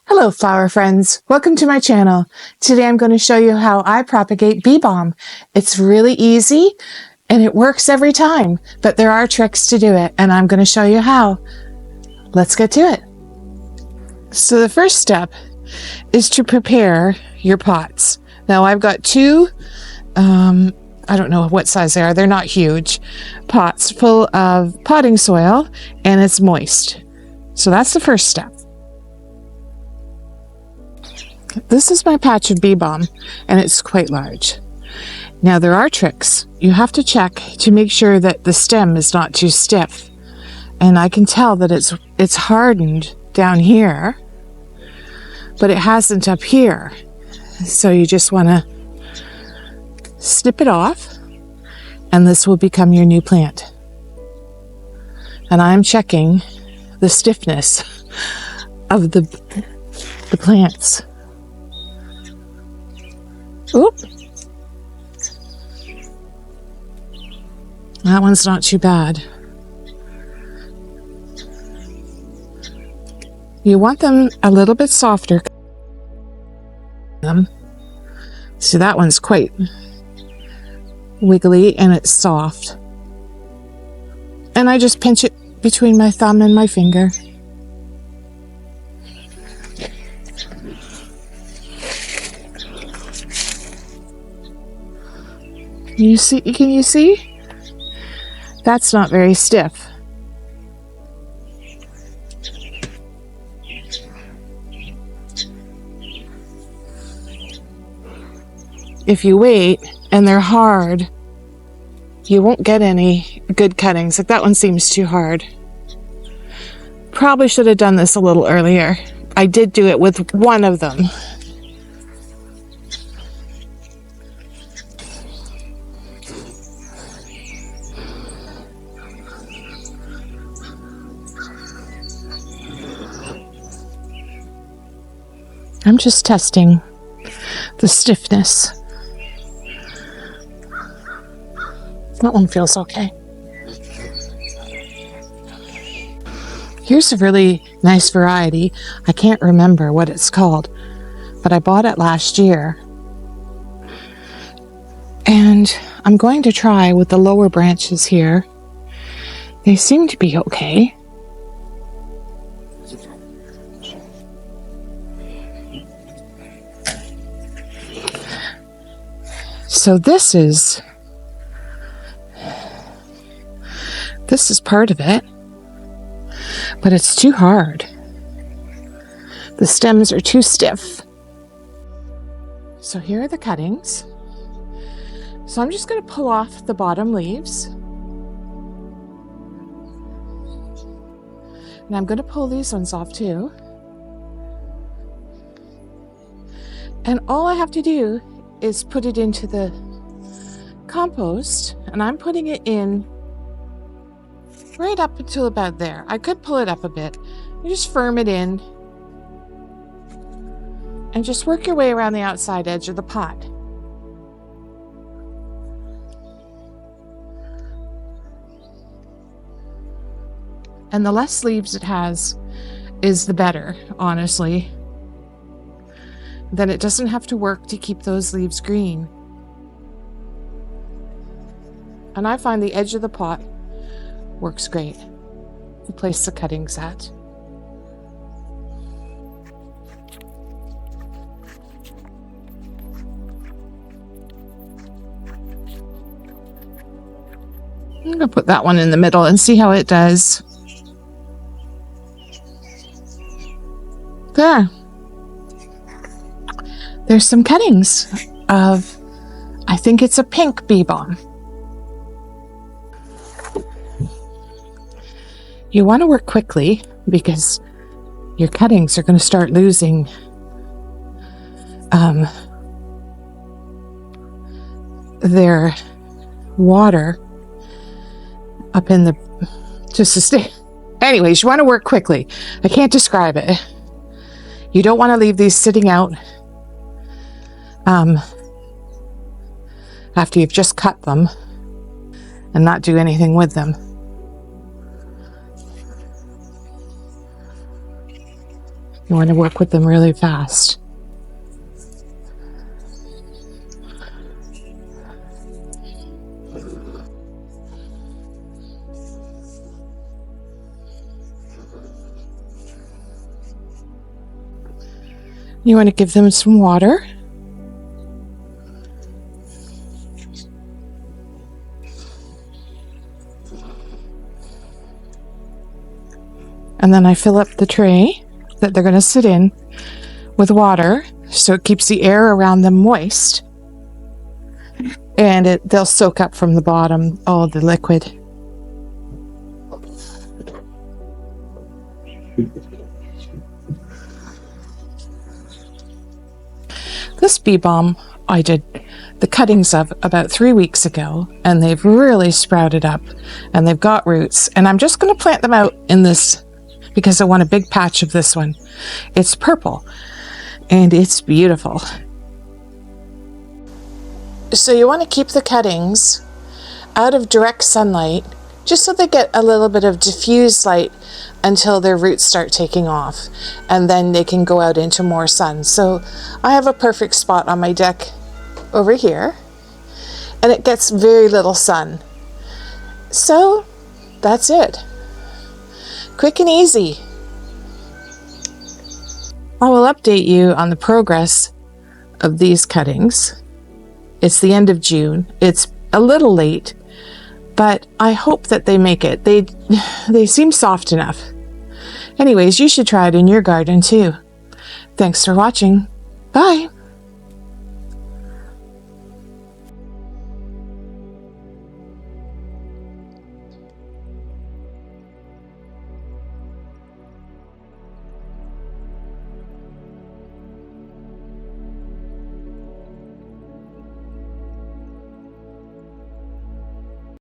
Hello flower friends, welcome to my channel. Today I'm going to show you how I propagate bee balm. It's really easy and it works every time, but there are tricks to do it and I'm going to show you how. Let's get to it. So the first step is to prepare your pots. Now I've got two, I don't know what size they are, they're not huge, pots full of potting soil and it's moist. So that's the first step. This is my patch of bee balm, and it's quite large. Now there are tricks. You have to check to make sure that the stem is not too stiff. And I can tell that it's hardened down here, but it hasn't up here. So you just want to snip it off, and this will become your new plant. And I'm checking the stiffness of the plants. Oop. That one's not too bad. You want them a little bit softer. See, that one's quite wiggly and it's soft. And I just pinch it between my thumb and my finger. Can you see? That's not very stiff. If you wait and they're hard, you won't get any good cuttings. Like that one seems too hard. Probably should have done this a little earlier. I did do it with one of them. I'm just testing the stiffness. That one feels okay. Here's a really nice variety. I can't remember what it's called, but I bought it last year. And I'm going to try with the lower branches here. They seem to be okay. So this is part of it, but it's too hard. The stems are too stiff. So here are the cuttings. So I'm just going to pull off the bottom leaves. And I'm going to pull these ones off too. And all I have to do is put it into the compost, and I'm putting it in right up until about there. I could pull it up a bit. You just firm it in and just work your way around the outside edge of the pot. And the less leaves it has is the better, honestly. Then it doesn't have to work to keep those leaves green. And I find the edge of the pot works great to place the cuttings at. I'm going to put that one in the middle and see how it does. There. There's some cuttings of, I think it's a pink bee balm. You want to work quickly because your cuttings are going to start losing their water up in the, just to stay. Anyways, you want to work quickly. I can't describe it. You don't want to leave these sitting out after you've just cut them and not do anything with them. You want to work with them really fast. You want to give them some water. And then I fill up the tray that they're going to sit in with water, so it keeps the air around them moist. And they'll soak up from the bottom all the liquid. This bee balm I did the cuttings of about 3 weeks ago, and they've really sprouted up and they've got roots, and I'm just going to plant them out in this because I want a big patch of this one. It's purple and it's beautiful. So you want to keep the cuttings out of direct sunlight just so they get a little bit of diffused light until their roots start taking off, and then they can go out into more sun. So I have a perfect spot on my deck over here, and it gets very little sun. So that's it. Quick and easy. I will update you on the progress of these cuttings. It's the end of June. It's a little late, but I hope that they make it. They seem soft enough. Anyways, you should try it in your garden too. Thanks for watching. Bye.